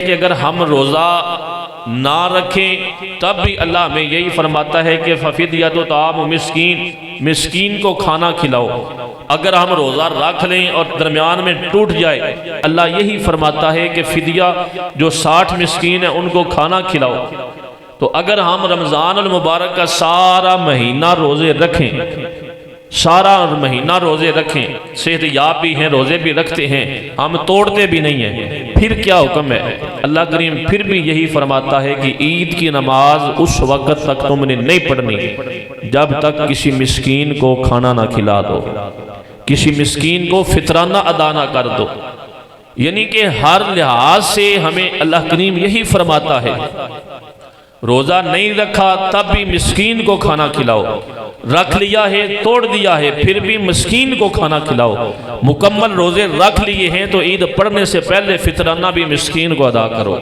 कि अगर हम रोज़ा ना रखें तब भी अल्लाह हमें यही फरमाता है कि फ़फ़िदिया तो ताम मिस्कीन को खाना खिलाओ। अगर हम रोज़ा रख लें और दरमियान में टूट जाए, अल्लाह यही फरमाता है कि फ़िदिया जो 60 मिस्कीन है उनको खाना खिलाओ। तो अगर हम रमज़ान अल मुबारक का सारा महीना रोज़े रखें, सारा महीना रोज़े रखें, सेहतयाब भी हैं, रोज़े भी रखते हैं, हम तोड़ते भी नहीं हैं, फिर क्या हुक्म है? अल्लाह करीम फिर भी यही फरमाता है कि ईद की नमाज उस वक़्त तक तुमने नहीं पढ़नी जब तक किसी मिस्कीन को खाना ना खिला दो, किसी मिस्कीन को फितराना अदा ना कर दो। यानी कि हर लिहाज से हमें अल्लाह करीम यही फरमाता है, रोज़ा नहीं रखा तब भी मिस्कीन को खाना खिलाओ, रख लिया है तोड़ दिया है फिर भी मिस्कीन को खाना खिलाओ, मुकम्मल रोज़े रख लिए हैं तो ईद पढ़ने से पहले फितराना भी मिस्कीन को अदा करो।